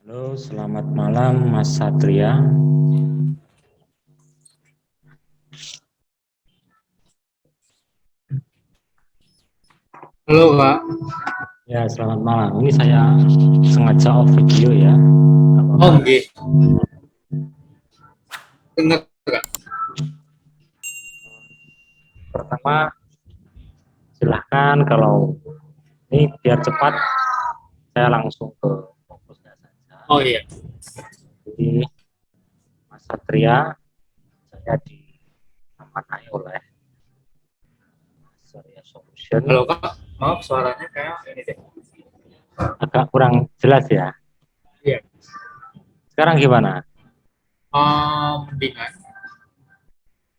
Halo, selamat malam Mas Satria. Halo Kak. Ya, selamat malam. Ini saya sengaja off video ya. Nggak Oh apa-apa. nggih, dengar Kak. Pertama, silahkan kalau ini biar cepat, saya langsung ke fokusnya saja. Oh iya. Jadi, Mas Satria, saya diamanai oleh Surya Halo Solution. Kak, maaf suaranya kayak ini deh. Agak kurang jelas ya. Iya. Sekarang gimana? Dengan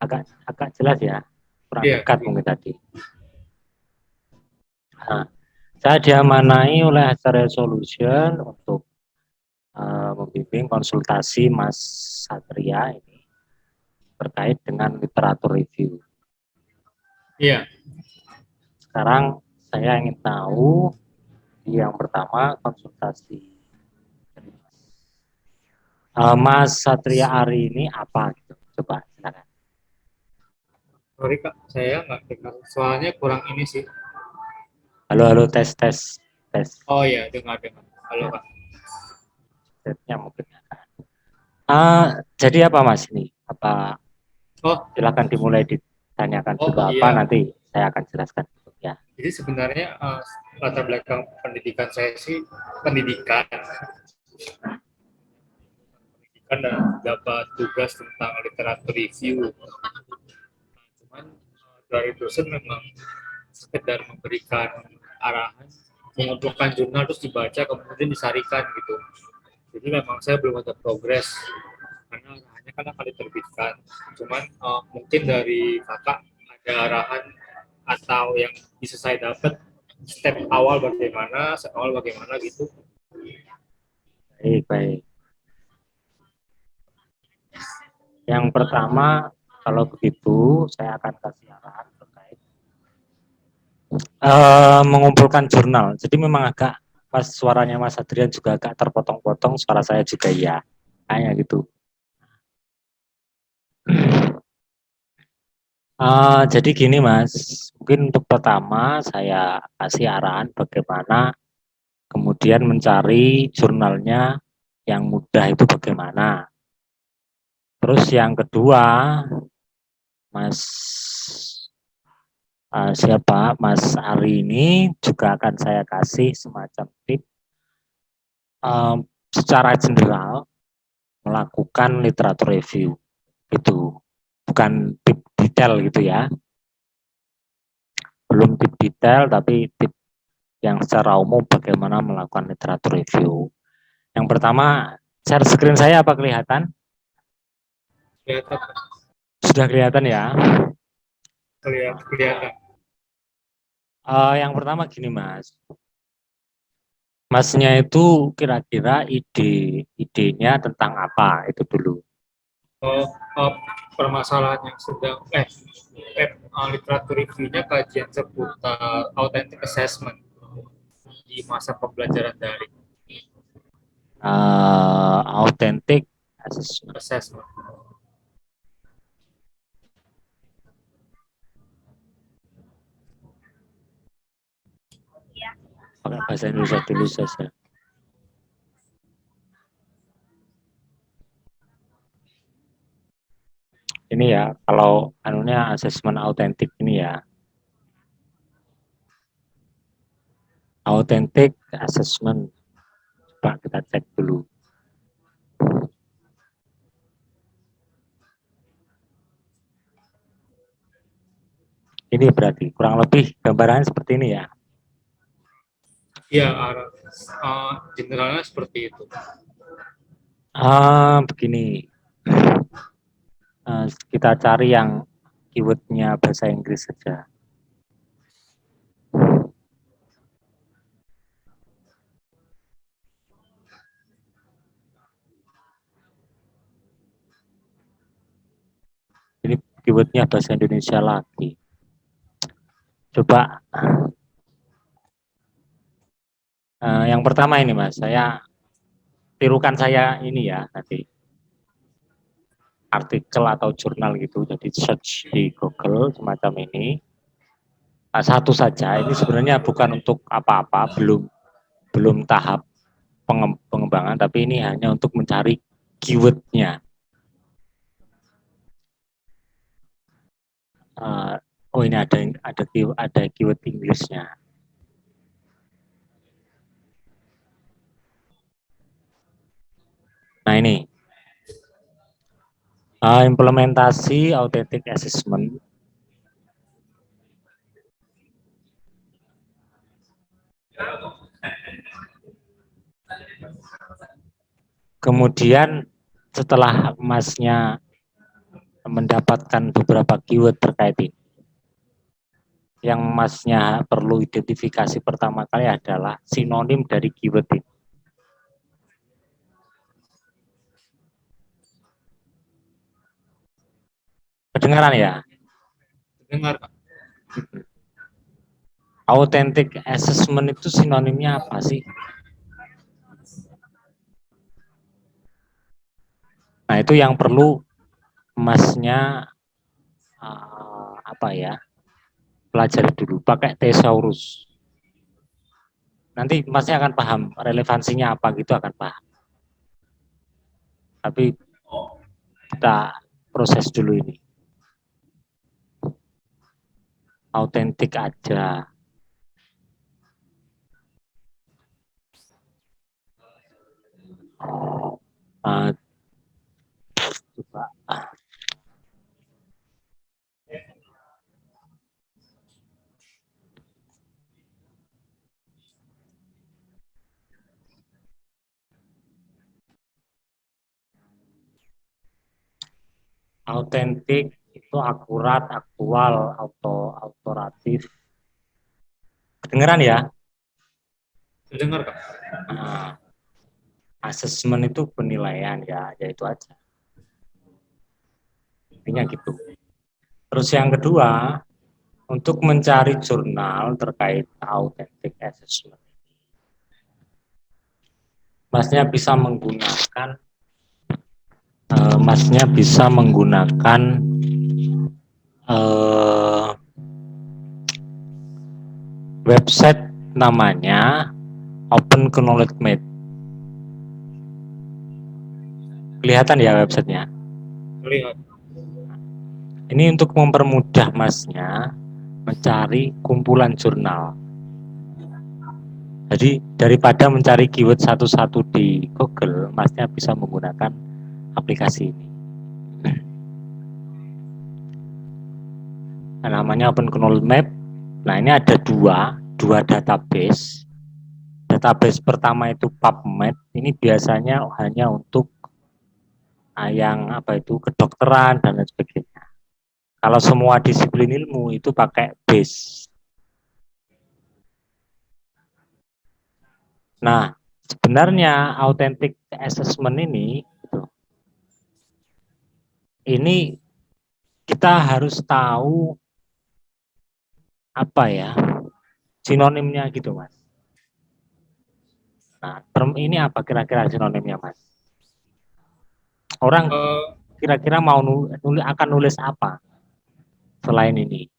Agak agak jelas ya. Kurang iya. dekat mungkin tadi. Nah, saya diamanai oleh Surya Solution untuk membimbing konsultasi Mas Satria ini terkait dengan literatur review. Iya. Sekarang saya ingin tahu yang pertama konsultasi Mas Satria Ari ini apa gitu. Coba silakan. Sorry Kak, saya nggak dengar. Soalnya kurang ini sih. Halo halo tes tes tes. Oh iya, dengar. Halo Ya, Kak. setnya mungkin. Jadi apa Mas ini? Apa Oh, silakan dimulai ditanyakan oh dulu apa iya. nanti saya akan jelaskan ya. Jadi sebenarnya latar belakang pendidikan saya sih pendidikan, pendidikan dan dapat tugas tentang literatur review. Cuman dari dosen memang sekedar memberikan arahan, mengumpulkan jurnal terus dibaca kemudian disarikan gitu. Jadi memang saya belum ada progres karena arahannya kan akan diterbitkan. Cuman mungkin dari kakak ada arahan atau yang bisa saya dapat step awal bagaimana gitu. Baik baik. Yang pertama, kalau begitu saya akan kasih arahan terkait mengumpulkan jurnal. Jadi memang agak pas suaranya Mas Adrian juga agak terpotong-potong, suara saya juga ya, kayak gitu. Jadi gini Mas, mungkin untuk pertama saya kasih arahan bagaimana kemudian mencari jurnalnya yang mudah itu bagaimana. Terus yang kedua, Mas siapa Mas Ari ini juga akan saya kasih semacam tip secara general melakukan literatur review gitu, bukan tip detail gitu ya, belum tip detail tapi tip yang secara umum bagaimana melakukan literatur review. Yang pertama, share screen saya apa kelihatan? Kelihatan, Sudah kelihatan ya. kelihatan. Yang pertama gini Mas, Masnya itu kira-kira idenya tentang apa itu dulu. Oh, oh, permasalahan yang sedang literatur reviewnya kajian seputar authentic assessment di masa pembelajaran daring. Authentic assessment. Assessment. Pakai bahasa Indonesia dulu saja. Ini ya, kalau anunya asesmen autentik ini ya, authentic assessment. Coba kita cek dulu. Ini berarti kurang lebih gambarannya seperti ini ya. Ya, generalnya seperti itu. Begini, kita cari yang keywordnya bahasa Inggris saja. Ini keywordnya bahasa Indonesia lagi. Coba yang pertama ini Mas, saya tirukan saya ini ya nanti artikel atau jurnal gitu, jadi search di Google semacam ini. Nah, satu saja, ini sebenarnya bukan untuk apa-apa, belum tahap pengembangan, tapi ini hanya untuk mencari keywordnya. Oh ini ada keyword Inggrisnya. Nah ini implementasi authentic assessment. Kemudian setelah Masnya mendapatkan beberapa keyword terkait ini, yang Masnya perlu identifikasi pertama kali adalah sinonim dari keyword ini. Kedengaran ya? Dengar, Pak. Authentic assessment itu sinonimnya apa sih? Nah itu yang perlu Masnya apa ya, pelajari dulu, pakai thesaurus. Nanti Masnya akan paham relevansinya apa gitu, akan paham. Tapi kita proses dulu ini. Autentik aja. Coba. Autentik itu akurat, aktual, autoratif. Kedengeran ya? Dengar, Kak. Nah, assessment itu penilaian ya itu aja. Intinya gitu. Terus yang kedua, untuk mencari jurnal terkait authentic assessment, Masnya bisa menggunakan website namanya Open Knowledge Map. Kelihatan ya websitenya? Lihat. Ini untuk mempermudah Masnya mencari kumpulan jurnal. Jadi daripada mencari keyword satu-satu di Google, Masnya bisa menggunakan aplikasi ini. Nah, namanya Open Knowledge Map. Nah ini ada dua database. Database pertama itu PubMed. Ini biasanya hanya untuk yang kedokteran dan lain sebagainya. Kalau semua disiplin ilmu itu pakai base. Nah, sebenarnya authentic assessment ini kita harus tahu apa ya sinonimnya gitu, Mas. Nah, term ini apa kira-kira sinonimnya, Mas? Orang kira-kira akan nulis apa selain ini?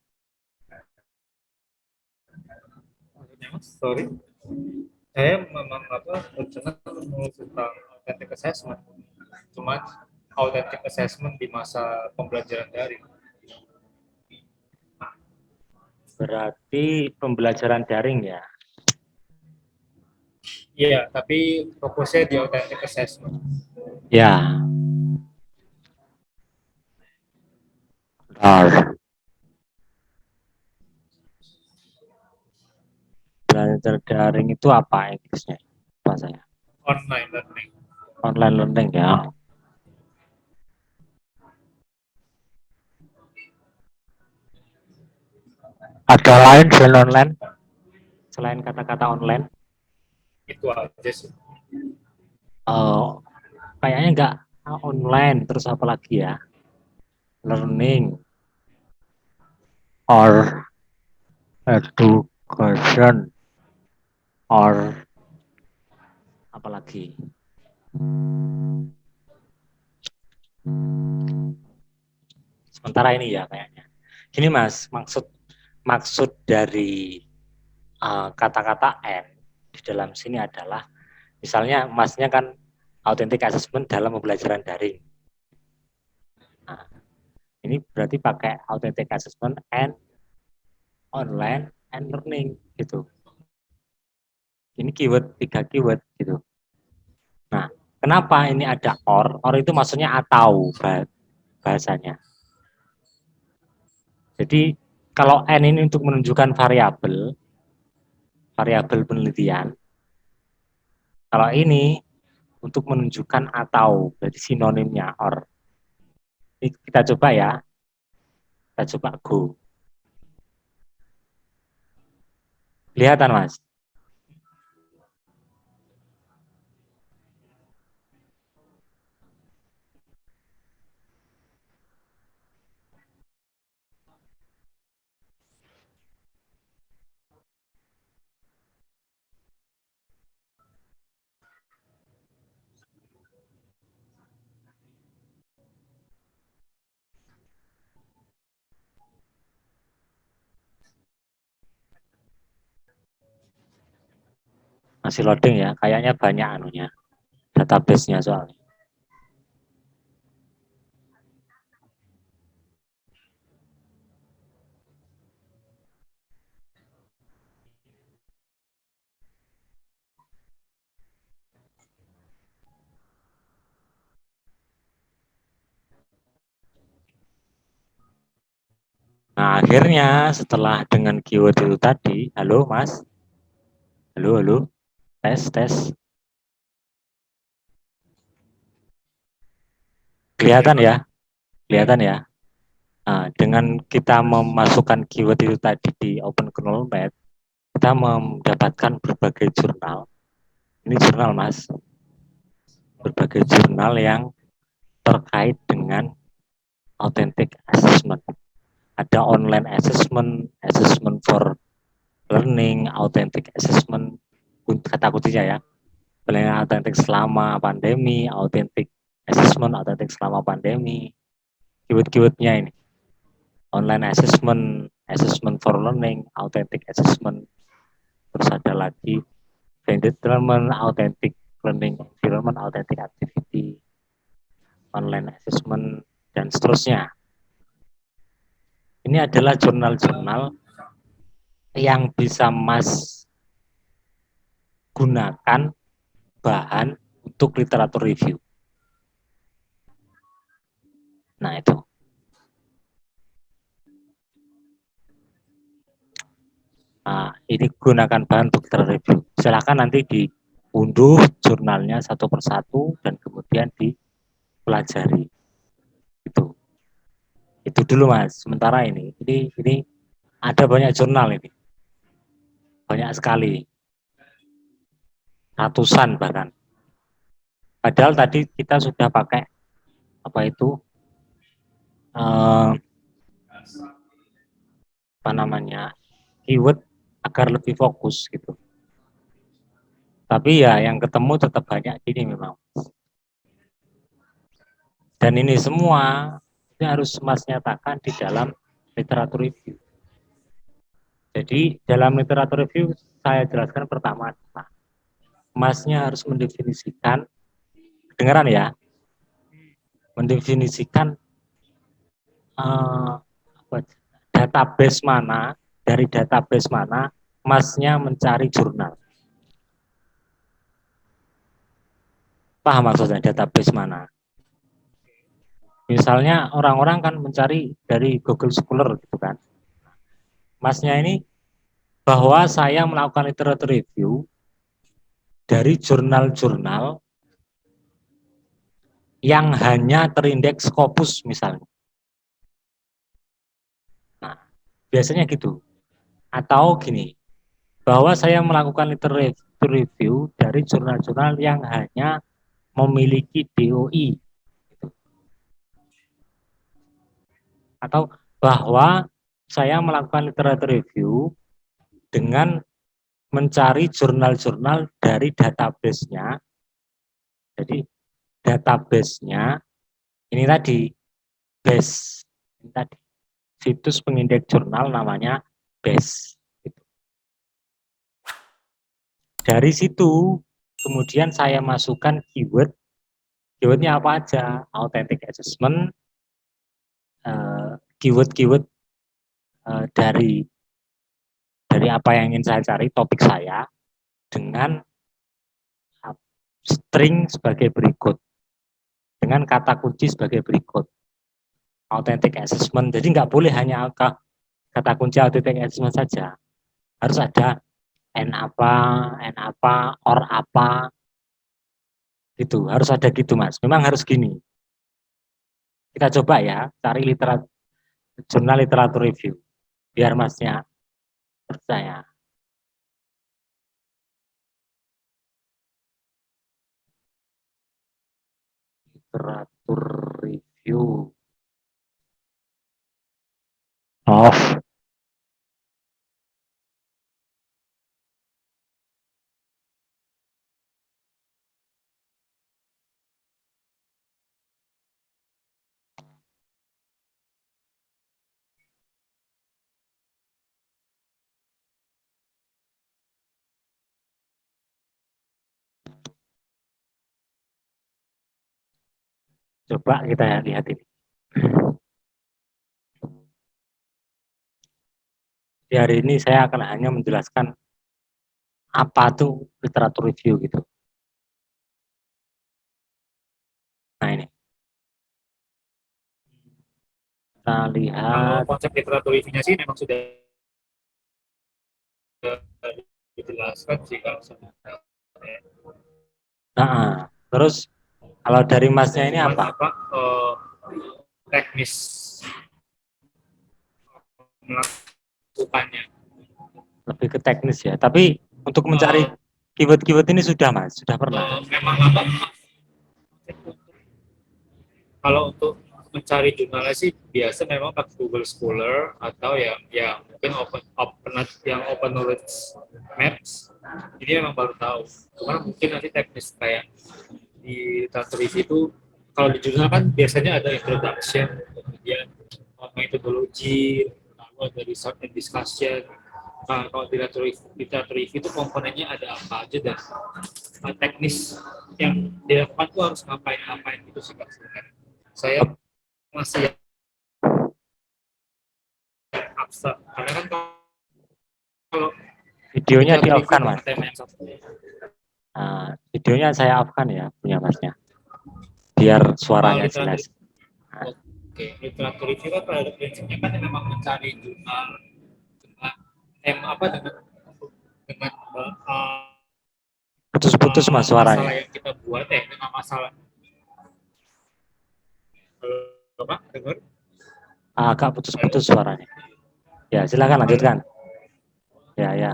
Sorry, saya memang rencana menulis tentang authentic assessment. Cuma authentic assessment di masa pembelajaran daring. Berarti pembelajaran daring ya? Iya, tapi fokusnya di authentic assessment. Ya. Benar. Belajar daring itu apa Inggrisnya? Bahasanya? Online learning. Online learning ya. Ada lain selain online? Selain kata-kata online? Itu aja sih. Kayaknya nggak online, terus apa lagi ya? Learning or education or apa lagi? Sementara ini ya kayaknya. Gini Mas, maksud dari kata-kata N di dalam sini adalah misalnya Masnya kan authentic assessment dalam pembelajaran daring. Nah, ini berarti pakai authentic assessment and online and learning gitu. Ini keyword, 3 keyword gitu. Nah, kenapa ini ada or? Or itu maksudnya atau bahasanya. Jadi kalau N ini untuk menunjukkan variabel penelitian. Kalau ini untuk menunjukkan atau, berarti sinonimnya or. Ini kita coba ya, kita coba go. Kelihatan Mas? Masih loading ya, kayaknya banyak anunya, database-nya soalnya. Nah, akhirnya setelah dengan keyword itu tadi, halo Mas, halo, tes, kelihatan ya, kelihatan ya. Nah, dengan kita memasukkan keyword itu tadi di OpenKnowledge, kita mendapatkan berbagai jurnal. Ini jurnal Mas, berbagai jurnal yang terkait dengan authentic assessment. Ada online assessment, assessment for learning, authentic assessment, kata kuncinya ya, penilaian autentik selama pandemi, authentic assessment, autentik selama pandemi, keyword-keywordnya ini, online assessment, assessment for learning, authentic assessment, terus ada lagi blended learning, authentic learning environment, authentic activity, online assessment, dan seterusnya. Ini adalah jurnal-jurnal yang bisa Mas gunakan bahan untuk literatur review. Nah itu. Nah, ini gunakan bahan untuk literatur review. Silakan nanti diunduh jurnalnya satu persatu dan kemudian dipelajari. Itu dulu Mas. Sementara ini ada banyak jurnal ini. Banyak sekali. Ratusan bahkan. Padahal tadi kita sudah pakai apa itu apa namanya keyword agar lebih fokus gitu. Tapi ya yang ketemu tetap banyak ini memang. Dan ini semua ini harus Mas nyatakan di dalam literatur review. Jadi dalam literatur review saya jelaskan pertama adalah Masnya harus mendefinisikan, kedengaran ya, mendefinisikan database mana, dari database mana Masnya mencari jurnal. Paham maksudnya database mana? Misalnya orang-orang kan mencari dari Google Scholar gitu kan. Masnya ini bahwa saya melakukan literatur review dari jurnal-jurnal yang hanya terindeks Scopus misalnya. Nah, biasanya gitu. Atau gini, bahwa saya melakukan literatur review dari jurnal-jurnal yang hanya memiliki DOI. Atau bahwa saya melakukan literatur review dengan mencari jurnal-jurnal dari database-nya Jadi database-nya ini tadi base, ini tadi situs pengindeks jurnal namanya base. Dari situ kemudian saya masukkan keyword. Keywordnya apa aja? Authentic assessment, keyword-keyword dari apa yang ingin saya cari, topik saya, dengan string sebagai berikut, dengan kata kunci sebagai berikut. Authentic assessment, jadi nggak boleh hanya kata kunci authentic assessment saja, harus ada n apa, or apa, gitu, harus ada gitu Mas, memang harus gini. Kita coba ya, cari jurnal literatur review, biar Masnya percaya. Literatur review. Off. Coba kita lihat ini. Di hari ini saya akan hanya menjelaskan apa tuh literatur review gitu. Nah ini. Kita Kalau lihat. konsep literatur review-nya sih memang sudah dijelaskan sih kalau sebenarnya. Nah, terus kalau dari Masnya ini Cuman apa? Teknis melakukannya. Lebih ke teknis ya. Tapi untuk mencari Uh, keyword-keyword ini sudah Mas, sudah pernah. Memang apa? Kalau untuk mencari jurnalnya sih biasa memang pakai Google Scholar atau yang mungkin open knowledge maps. Ini memang baru tahu. Cuma mungkin nanti teknis kayak di literatur itu kalau di jurnal kan biasanya ada introduction, kemudian metodologi, lalu ada research and discussion. Nah, kalau di literatur itu komponennya ada apa aja dan teknis yang dilakukan tuh harus ngapain gitu sih Kak sebenarnya. Saya masih abstrak karena kan kalau Videonya literatur di off review kan dengan Mas. tema yang sama. Nah, videonya saya off kan ya punya Masnya. Biar suaranya Literatur jelas. Nah, Oke, literatur review kan pada prinsipnya kan memang mencari jurnal dengan tema apa dengan putus-putus Mas masalah suaranya. yang kita buat dengan masalah apa dengar. Agak Halo. putus-putus suaranya. Ya, silakan Halo. lanjutkan. Ya, ya.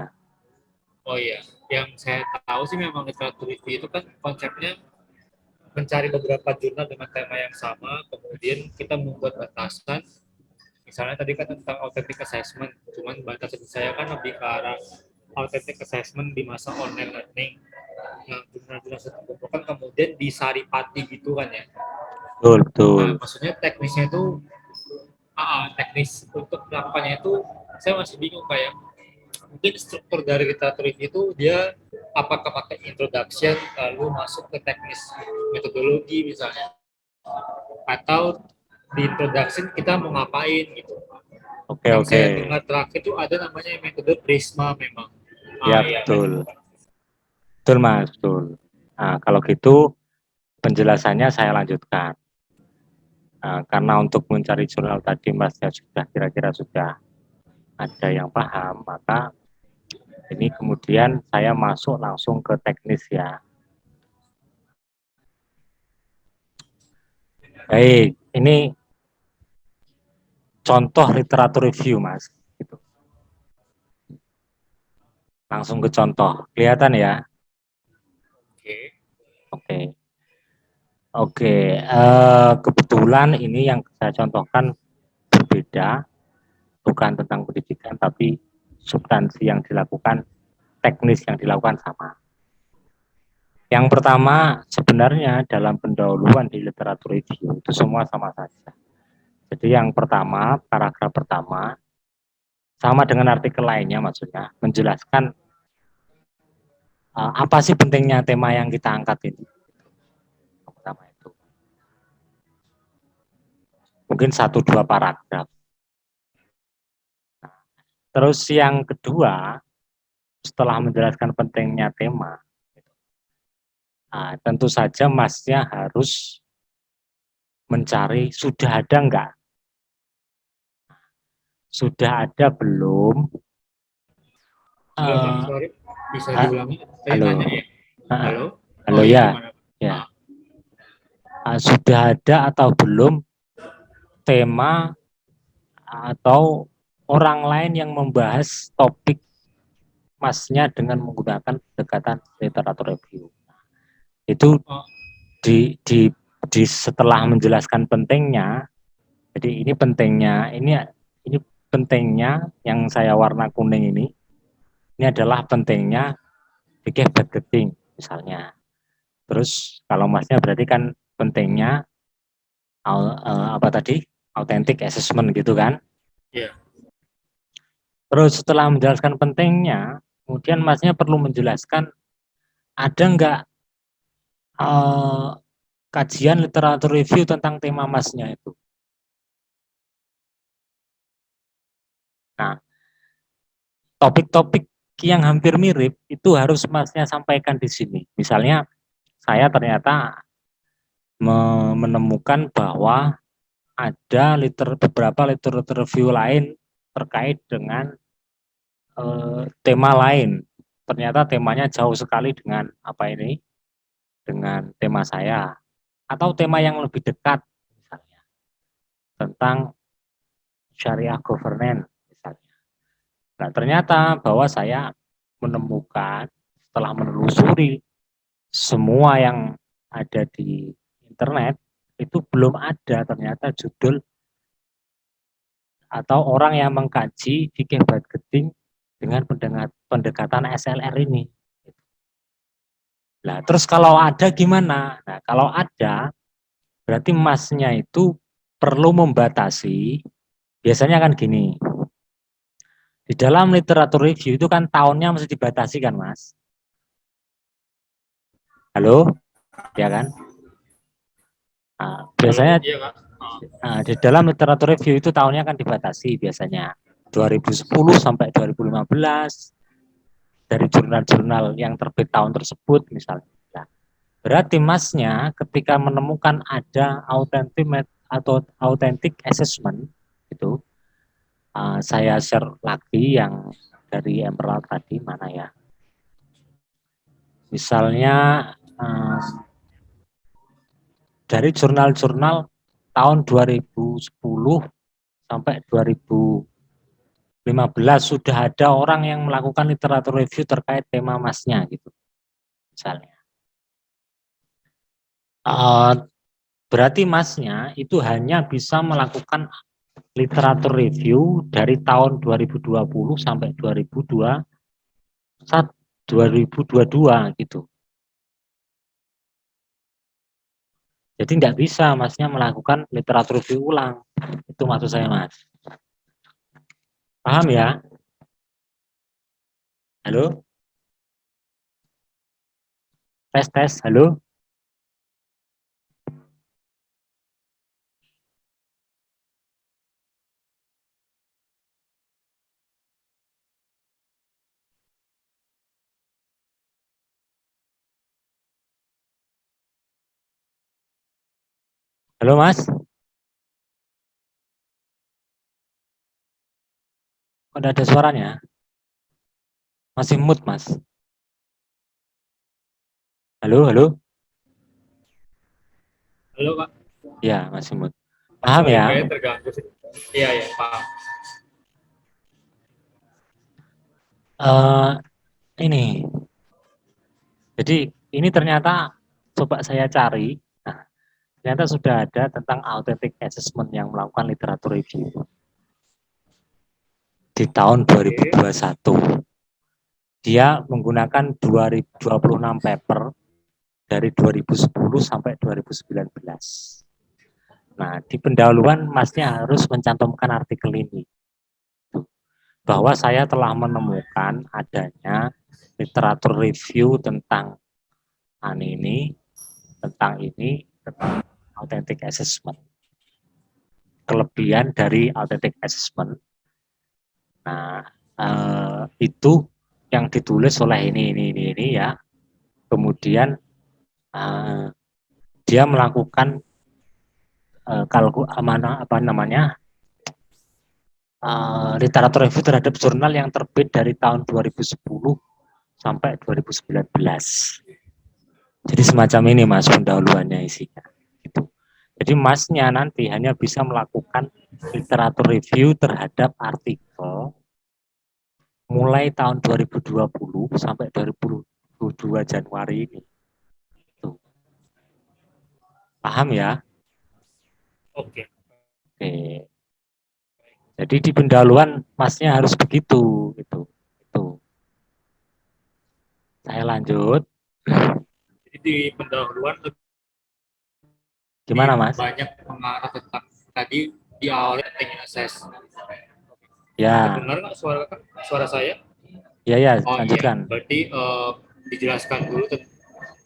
Oh iya, yang saya tahu sih memang literatur review itu kan konsepnya mencari beberapa jurnal dengan tema yang sama, kemudian kita membuat batasan. Misalnya tadi kan tentang authentic assessment, cuman batasan saya kan lebih ke arah authentic assessment di masa online learning. Nah, jurnal-jurnal tersebut kan kemudian disaripati gitu kan ya. Betul, Nah, betul. maksudnya teknisnya itu, teknis untuk melakukannya itu saya masih bingung kayak mungkin struktur dari literatur itu dia apakah pakai introduction lalu masuk ke teknis metodologi misalnya atau di introduction kita mau ngapain gitu. Oke, Yang oke. saya dengar terakhir itu ada namanya metode Prisma memang. Ya, Iya. betul. Betul, Mas, betul. Nah, kalau gitu penjelasannya saya lanjutkan. Nah, karena untuk mencari jurnal tadi Masnya sudah kira-kira sudah ada yang paham, maka ini kemudian saya masuk langsung ke teknis ya. Baik, ini contoh literatur review, Mas. Gitu. Langsung ke contoh. Kelihatan ya? Oke. Oke. Oke, kebetulan ini yang saya contohkan berbeda, bukan tentang pendidikan, tapi substansi yang dilakukan, teknis yang dilakukan sama. Yang pertama, sebenarnya dalam pendahuluan di literatur review itu semua sama saja. Jadi yang pertama, paragraf pertama, sama dengan artikel lainnya maksudnya, menjelaskan apa sih pentingnya tema yang kita angkat ini. Yang pertama itu. Mungkin 1-2 paragraf. Terus yang kedua, setelah menjelaskan pentingnya tema, tentu saja masnya harus mencari sudah ada enggak, sudah ada belum. Sorry, bisa diulangi? Saya Halo, nanya ya. Halo? halo Iya, ya, gimana? ya. Sudah ada atau belum tema atau orang lain yang membahas topik masnya dengan menggunakan pendekatan literatur review. Itu di setelah menjelaskan pentingnya. Jadi ini pentingnya, ini pentingnya yang saya warna kuning ini adalah pentingnya fikih budgeting misalnya. Terus kalau masnya berarti kan pentingnya apa tadi, authentic assessment gitu kan? Iya. Terus setelah menjelaskan pentingnya, kemudian masnya perlu menjelaskan ada enggak kajian literatur review tentang tema masnya itu. Nah, topik-topik yang hampir mirip itu harus masnya sampaikan di sini. Misalnya saya ternyata menemukan bahwa ada beberapa literatur review lain terkait dengan tema lain. Ternyata temanya jauh sekali dengan apa ini, dengan tema saya, atau tema yang lebih dekat misalnya tentang syariah governance misalnya. Nah, ternyata bahwa saya menemukan setelah menelusuri semua yang ada di internet itu belum ada ternyata judul atau orang yang mengkaji fikih budgeting dengan pendekatan SLR ini. Nah, terus kalau ada gimana? Nah, kalau ada berarti masnya itu perlu membatasi. Biasanya kan gini, di dalam literatur review itu kan tahunnya mesti dibatasi kan, Mas? Halo? Ya kan? Biasanya di dalam literatur review itu tahunnya kan dibatasi biasanya 2010 sampai 2015 dari jurnal-jurnal yang terbit tahun tersebut misalnya. Nah, berarti masnya ketika menemukan ada authentic assessment itu, saya share lagi yang dari Emerald tadi mana ya? Misalnya dari jurnal-jurnal tahun 2010 sampai 2015 sudah ada orang yang melakukan literatur review terkait tema masnya gitu misalnya. Berarti masnya itu hanya bisa melakukan literatur review dari tahun 2020 sampai 2022 gitu. Jadi nggak bisa masnya melakukan literatur review ulang. Itu maksud saya, Mas. Paham ya? Halo? Tes, tes, halo? Halo, Mas? Udah ada suaranya? Masih mood, Mas? Halo, halo? Halo, Pak. Ya, masih mood. Paham ya? Kayak terganggu sih. Iya, ya, paham. Ini. Jadi ini ternyata coba saya cari. Nah, ternyata sudah ada tentang authentic assessment yang melakukan literatur review di tahun 2021. Dia menggunakan 2026 paper dari 2010 sampai 2019. Nah, di pendahuluan Masnya harus mencantumkan artikel ini, bahwa saya telah menemukan adanya literatur review tentang tentang authentic assessment. Kelebihan dari authentic assessment. Nah, itu yang ditulis oleh ini ya. Kemudian dia melakukan literatur review terhadap jurnal yang terbit dari tahun 2010 sampai 2019. Jadi semacam ini Mas pendahuluannya isinya. Gitu. Jadi Masnya nanti hanya bisa melakukan literatur review terhadap artikel mulai tahun 2020 sampai 2022 Januari ini. Tuh. Paham ya? Oke. Oke. Jadi di pendahuluan Masnya harus begitu gitu. Itu. Saya lanjut. Jadi di pendahuluan Gimana Mas? banyak mengarah tentang tadi di awal penting assess. Ya. Dengar nggak suara saya? Ya, Oh iya, lanjutkan. berarti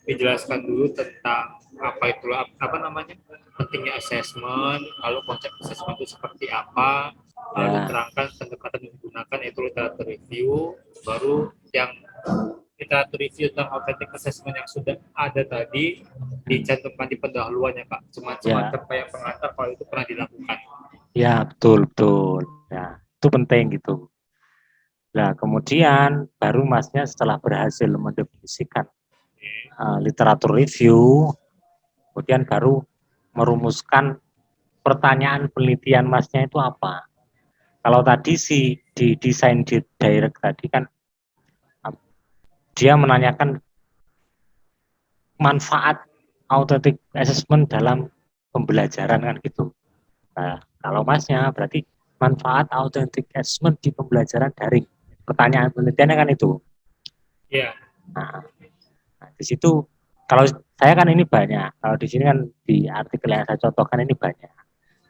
dijelaskan dulu tentang apa itu apa namanya pentingnya assessment, lalu konsep assessment itu seperti apa, lalu Ya. terangkan pendekatan yang digunakan itu literatur review, baru yang literatur review tentang authentic assessment yang sudah ada tadi dicantumkan di pendahuluannya Pak, cuma Ya. kayak pengantar kalau itu pernah dilakukan. Ya, betul. Ya, itu penting gitu. Nah, kemudian baru Masnya setelah berhasil mendefinisikan literatur review, kemudian baru merumuskan pertanyaan penelitian Masnya itu apa. Kalau tadi sih di desain di direct tadi kan dia menanyakan manfaat authentic assessment dalam pembelajaran kan gitu. Nah, kalau Masnya berarti manfaat authentic assessment di pembelajaran daring. Pertanyaan penelitiannya kan itu. Iya. Nah, di situ kalau saya kan ini banyak. Kalau di sini kan di artikel yang saya contohkan ini banyak.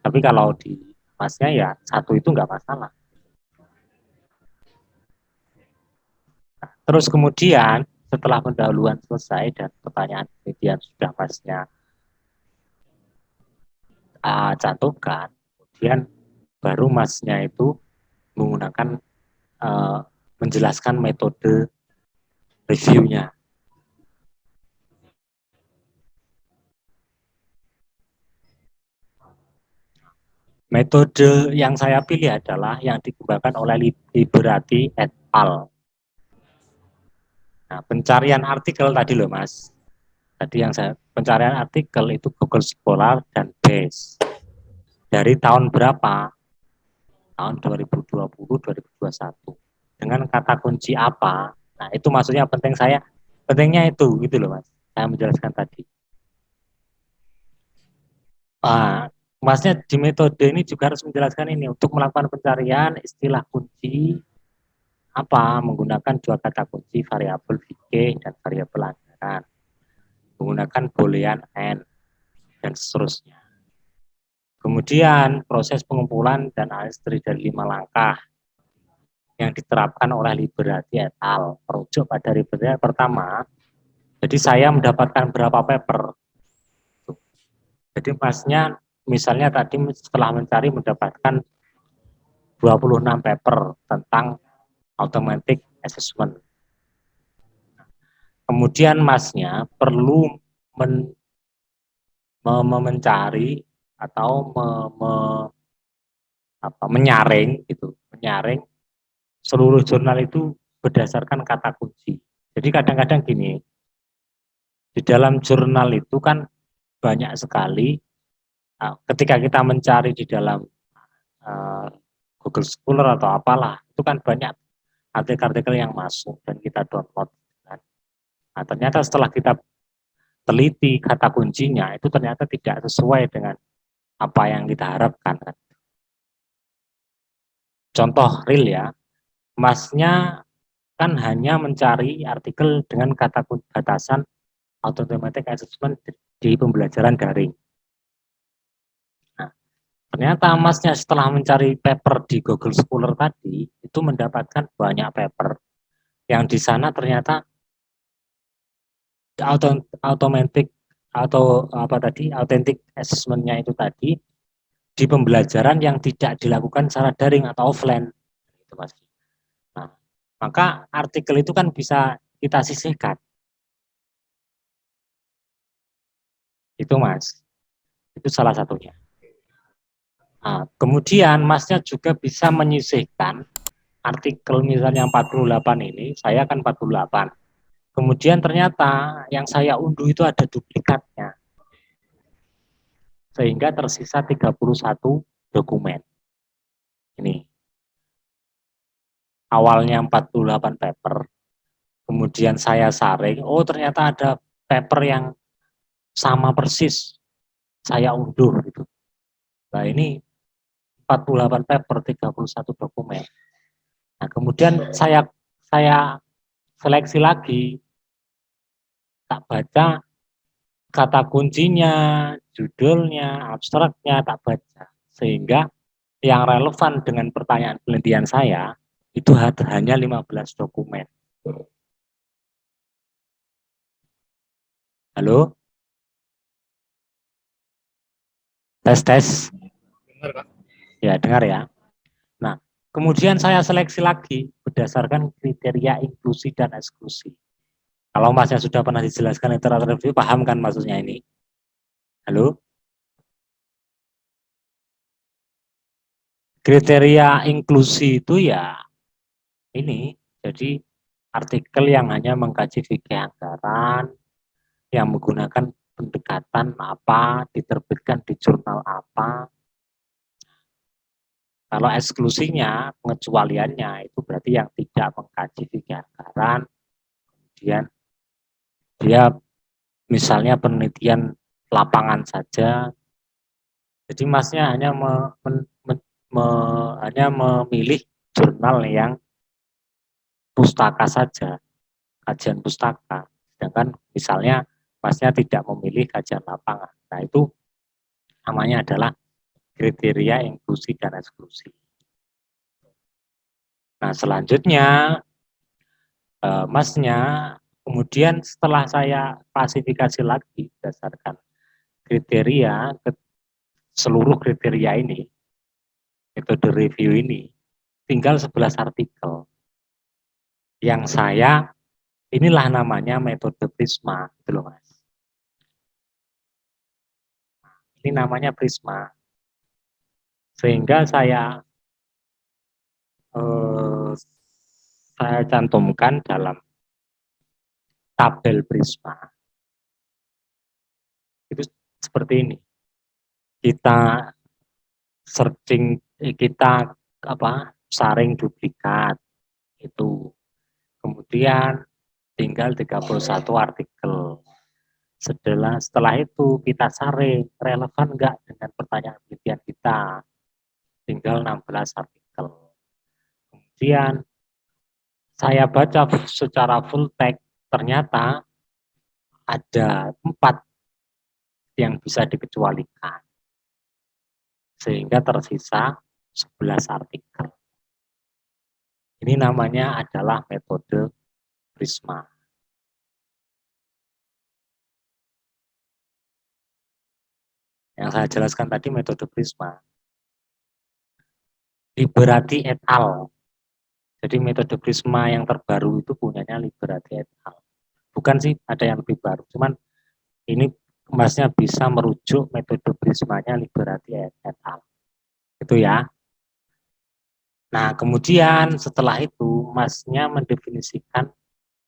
Tapi kalau di Masnya ya satu itu nggak masalah. Nah, terus kemudian setelah pendahuluan selesai dan pertanyaan penelitian sudah Masnya cantumkan, kemudian baru Masnya itu menggunakan menjelaskan metode reviewnya. Metode yang saya pilih adalah yang dikembangkan oleh Liberati et al. Nah, pencarian artikel tadi loh Mas. Tadi yang pencarian artikel itu Google Scholar dan Base. Dari tahun berapa? Tahun 2020-2021. Dengan kata kunci apa? Nah, itu maksudnya pentingnya itu gitu loh Mas. Saya menjelaskan tadi. Masnya di metode ini juga harus menjelaskan ini untuk melakukan pencarian istilah kunci apa menggunakan dua kata kunci variabel VK dan variabel anggaran, menggunakan boolean and dan seterusnya. Kemudian proses pengumpulan dan analisis dari 5 langkah yang diterapkan oleh Liberati et al. Merujuk pada Liberati pertama. Jadi saya mendapatkan berapa paper. Jadi Masnya misalnya tadi setelah mencari mendapatkan 26 paper tentang automatic assessment. Kemudian Masnya perlu mencari atau menyaring seluruh jurnal itu berdasarkan kata kunci. Jadi kadang-kadang gini, di dalam jurnal itu kan banyak sekali ketika kita mencari di dalam Google Scholar atau apalah, itu kan banyak artikel-artikel yang masuk dan kita download. Nah, ternyata setelah kita teliti kata kuncinya, itu ternyata tidak sesuai dengan apa yang kita harapkan. Contoh real ya, Masnya kan hanya mencari artikel dengan kata batasan automatic assessment di pembelajaran daring. Nah, ternyata Masnya setelah mencari paper di Google Scholar tadi, itu mendapatkan banyak paper yang di sana ternyata automatic atau apa tadi, authentic assessment-nya itu tadi di pembelajaran yang tidak dilakukan secara daring atau offline. Itu Mas. Nah, maka artikel itu kan bisa kita sisihkan. Itu Mas. Itu salah satunya. Nah, kemudian Masnya juga bisa menyisihkan artikel misalnya 48 ini, saya kan 48. Kemudian ternyata yang saya unduh itu ada duplikatnya. Sehingga tersisa 31 dokumen. Ini. Awalnya 48 paper, kemudian saya saring, oh ternyata ada paper yang sama persis saya unduh gitu. Nah ini 48 paper, 31 dokumen. Nah kemudian saya seleksi lagi, tak baca kata kuncinya, judulnya, abstraknya, tak baca. Sehingga yang relevan dengan pertanyaan penelitian saya, itu hanya 15 dokumen. Halo? Tes. Dengar, Kak? Ya, dengar ya. Nah, kemudian saya seleksi lagi berdasarkan kriteria inklusi dan eksklusi. Kalau Masnya sudah pernah dijelaskan literatur review, paham kan maksudnya ini? Halo? Kriteria inklusi itu ya ini, jadi artikel yang hanya mengkaji fikih anggaran, yang menggunakan pendekatan apa, diterbitkan di jurnal apa. Kalau eksklusinya, pengecualiannya itu berarti yang tidak mengkaji fikih anggaran, kemudian dia misalnya penelitian lapangan saja. Jadi Masnya hanya hanya memilih jurnal yang pustaka saja, kajian pustaka. Sedangkan misalnya Masnya tidak memilih kajian lapangan. Nah itu namanya adalah kriteria inklusi dan eksklusi. Nah selanjutnya Masnya kemudian setelah saya klasifikasi lagi berdasarkan kriteria seluruh kriteria ini, metode review ini, tinggal 11 artikel yang saya, inilah namanya metode Prisma, gitu loh Mas. Ini namanya Prisma. Sehingga saya cantumkan dalam tabel Prisma. Itu seperti ini. Kita searching, kita saring duplikat itu. Kemudian tinggal 31 artikel. Setelah itu kita saring relevan enggak dengan pertanyaan penelitian kita. Tinggal 16 artikel. Kemudian saya baca secara full text, ternyata ada 4 yang bisa dikecualikan. Sehingga tersisa 11 artikel. Ini namanya adalah metode Prisma. Yang saya jelaskan tadi metode Prisma. Liberati et al. Jadi metode Prisma yang terbaru itu punyanya Liberati et al. Bukan sih ada yang lebih baru, cuman ini Masnya bisa merujuk metode Prismanya Liberati et al. Itu ya. Nah, kemudian setelah itu Masnya mendefinisikan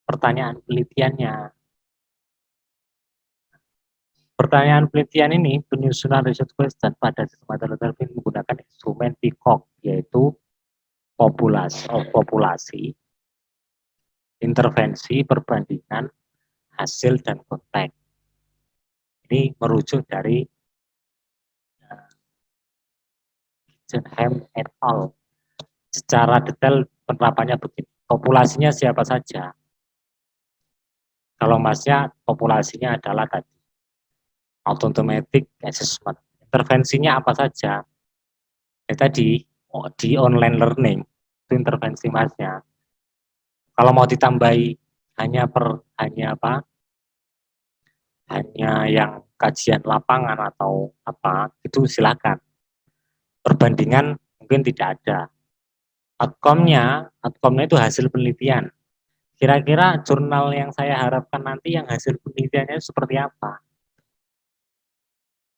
pertanyaan penelitiannya. Pertanyaan penelitian ini penyusunan research question pada sistem literatur menggunakan instrumen PICOG, yaitu populasi, intervensi, perbandingan, hasil, dan konteks. Ini merujuk dari Guggenheim et al. Secara detail penerapannya begini. Populasinya siapa saja? Kalau masnya populasinya adalah tadi automatic assessment. Intervensinya apa saja? Ya tadi di online learning itu intervensi masnya. Kalau mau ditambahi hanya apa? Hanya yang kajian lapangan atau apa, itu silakan. Perbandingan mungkin tidak ada. Outcome-nya itu hasil penelitian. Kira-kira jurnal yang saya harapkan nanti yang hasil penelitiannya seperti apa?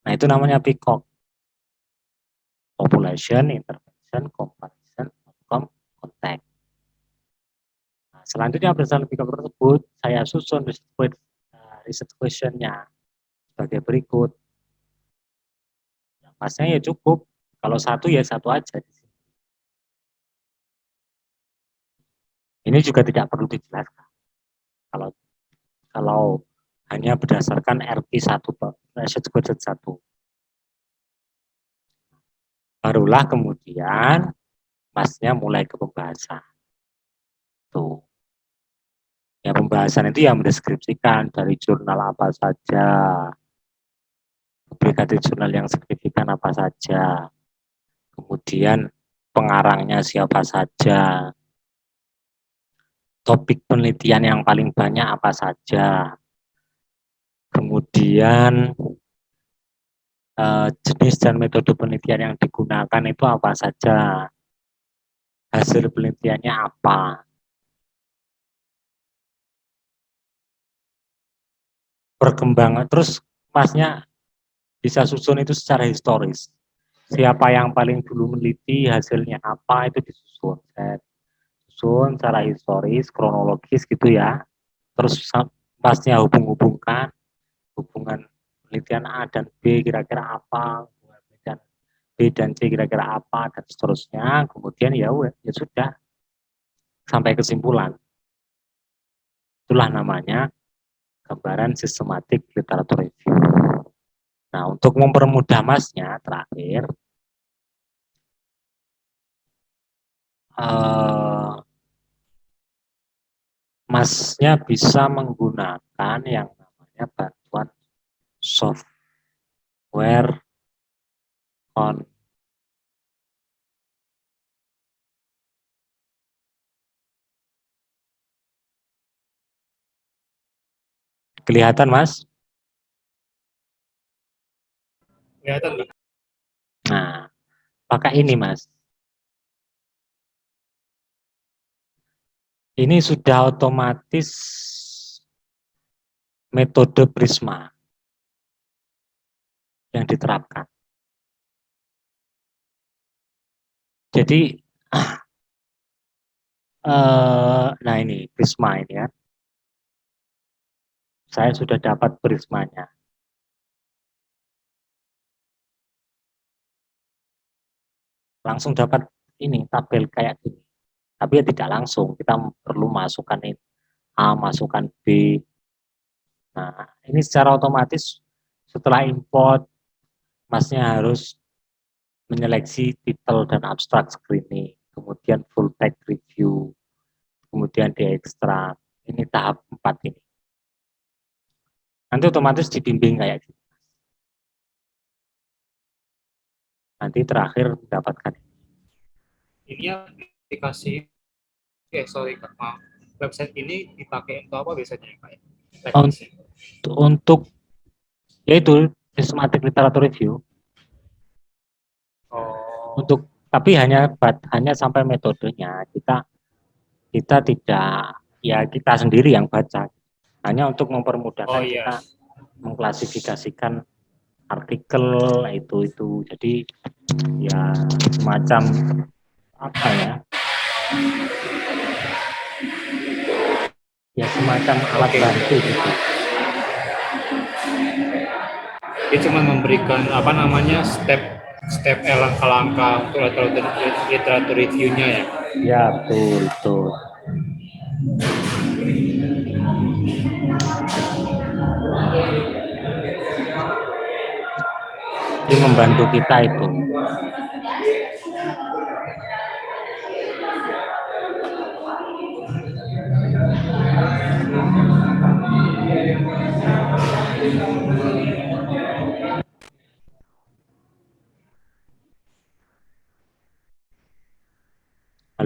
Nah, itu namanya PICOC. Population, Intervention, Comparison, Outcome, Contact. Nah, selanjutnya berdasarkan PICOC tersebut, saya susun research question-nya sebagai berikut. Masnya ya cukup. Kalau satu ya satu aja. Ini juga tidak perlu dijelaskan. Kalau kalau hanya berdasarkan RP1, research question 1. Barulah kemudian masnya mulai ke pembahasan. Tuh. Ya pembahasan itu yang mendeskripsikan dari jurnal apa saja, publikasi jurnal yang signifikan apa saja, kemudian pengarangnya siapa saja, topik penelitian yang paling banyak apa saja, kemudian jenis dan metode penelitian yang digunakan itu apa saja, hasil penelitiannya apa, perkembangan, terus masnya bisa susun itu secara historis. Siapa yang paling dulu meneliti, hasilnya apa, itu disusun. Saya susun secara historis, kronologis gitu ya. Terus masnya hubung-hubungkan, hubungan penelitian A dan B kira-kira apa, hubungan penelitian B dan C kira-kira apa, dan seterusnya. Kemudian ya sudah, sampai kesimpulan. Itulah namanya gambaran sistematik literatur review. Nah, untuk mempermudah masnya, terakhir, masnya bisa menggunakan yang namanya bantuan software kelihatan mas? Kelihatan. Nah, pakai ini mas. Ini sudah otomatis metode Prisma yang diterapkan. Jadi, nah ini Prisma ini ya. Saya sudah dapat Prismanya. Langsung dapat ini tabel kayak gini. Tapi ya tidak langsung, kita perlu masukkan ini A, masukkan B. Nah, ini secara otomatis setelah import, masnya harus menyeleksi titel dan abstrak screening, kemudian full text review, kemudian diekstrak. Ini tahap 4 ini. Nanti otomatis dibimbing kayak gitu. Nanti terakhir mendapatkan Ini aplikasi, sorry Kak, maaf. Website ini dipakai untuk apa biasanya Kak? Untuk yaitu systematic literature review. Untuk tapi hanya sampai metodenya. Kita tidak, ya kita sendiri yang baca. Hanya untuk mempermudahkan kita mengklasifikasikan artikel itu. Jadi ya semacam apa ya? Ya semacam alat bantu gitu. Dia cuma memberikan apa namanya step langkah-langkah untuk literatur review-nya ya. Ya betul. Ini membantu kita itu.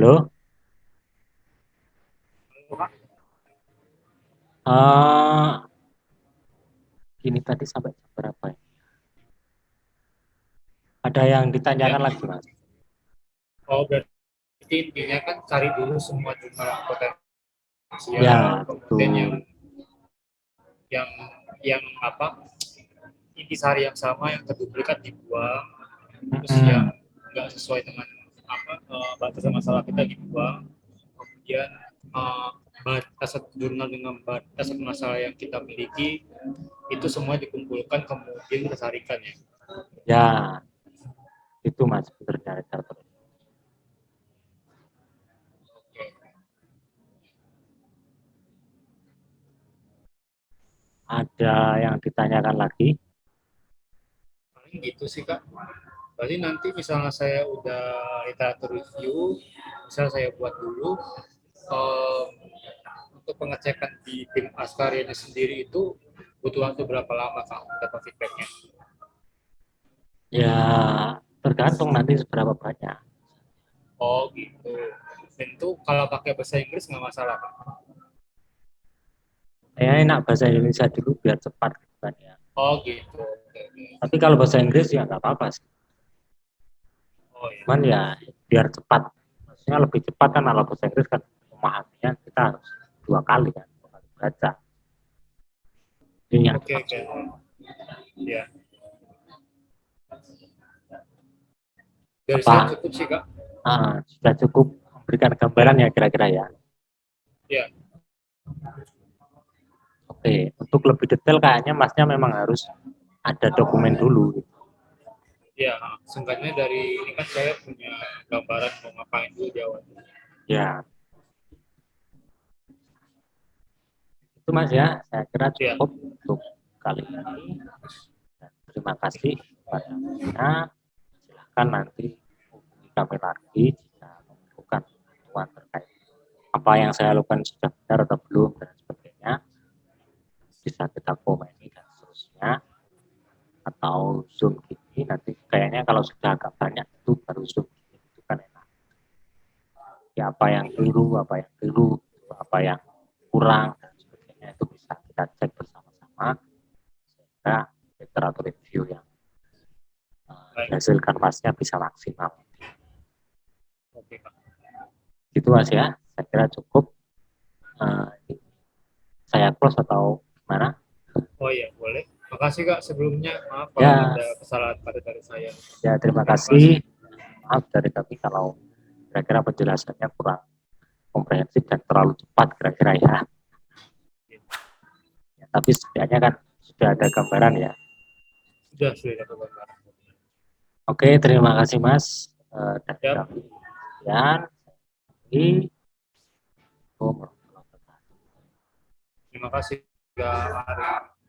Halo? Ini tadi sampai jam berapa ya? Ada yang Ya. ditanyakan lagi, Mas? Oh, berarti intinya kan cari dulu semua jumlah Ya, potensial, kemudian betul. yang yang apa intisari yang sama yang terduplikat dibuang, terus yang Mm-mm. nggak sesuai dengan batasan masalah kita dibuang, kemudian uh, batasan jurnal dengan batasan masalah yang kita miliki itu semua dikumpulkan kemudian disarikan ya. Ya, itu Mas sebenarnya cara. Ada yang ditanyakan lagi? Paling gitu sih kak. Berarti nanti misalnya saya udah literatur review, misalnya saya buat dulu um, untuk pengecekan di tim Askari ini sendiri itu butuh waktu berapa lama kak dapat feedbacknya? Ya, tergantung nanti seberapa banyak. Oh gitu. Dan itu kalau pakai bahasa Inggris nggak masalah kak? Ya, enak bahasa Indonesia dulu biar cepat gitu kan ya. Oh gitu. Oke, oke. Tapi kalau bahasa Inggris ya nggak apa-apa sih. Oh ya. Cuman ya biar cepat. Maksudnya lebih cepat kan kalau bahasa Inggris kan memahaminya kita harus 2 kali kan, 2 kali baca. Ini yang Oke cepat oke. semua. Ya. Dari saya Apa cukup sih kak. sudah cukup memberikan Ya. gambaran ya kira-kira ya. Ya. Oke, untuk lebih detail kayaknya masnya memang harus ada dokumen dulu. Gitu. Ya. Seenggaknya dari ini kan saya punya gambaran mau ngapain dulu di awal. Ya, itu Mas ya, saya kira Ya. cukup untuk kali ini. Dan terima kasih kepada Masnya. Silahkan nanti hubungi kami lagi jika memerlukan bantuan terkait apa yang saya lakukan sudah benar atau belum dan sebagainya. Bisa kita komeni dan seterusnya. Atau Zoom gini nanti kayaknya kalau sudah agak banyak itu baru Zoom gini itu kan enak. Ya apa yang keliru, apa yang kurang dan sebagainya itu bisa kita cek bersama-sama sehingga literatur review yang dihasilkan Masnya bisa maksimal. Oke kak. Gitu Mas ya, saya kira cukup. Uh, saya close atau gimana? Oh iya, boleh. Makasih Kak sebelumnya. Maaf kalau Ya, ada kesalahan pada dari saya. ya terima Terima kasih. kasih. Maaf dari kami kalau kira-kira penjelasannya kurang komprehensif dan terlalu cepat kira-kira ya. Ya, tapi setidaknya kan sudah ada gambaran ya. Sudah ada kabar. Oke, terima kasih Mas. Dari Siap. kami sekian. Assalamualaikum warahmatullahi wabarakatuh. Terima kasih. Kak.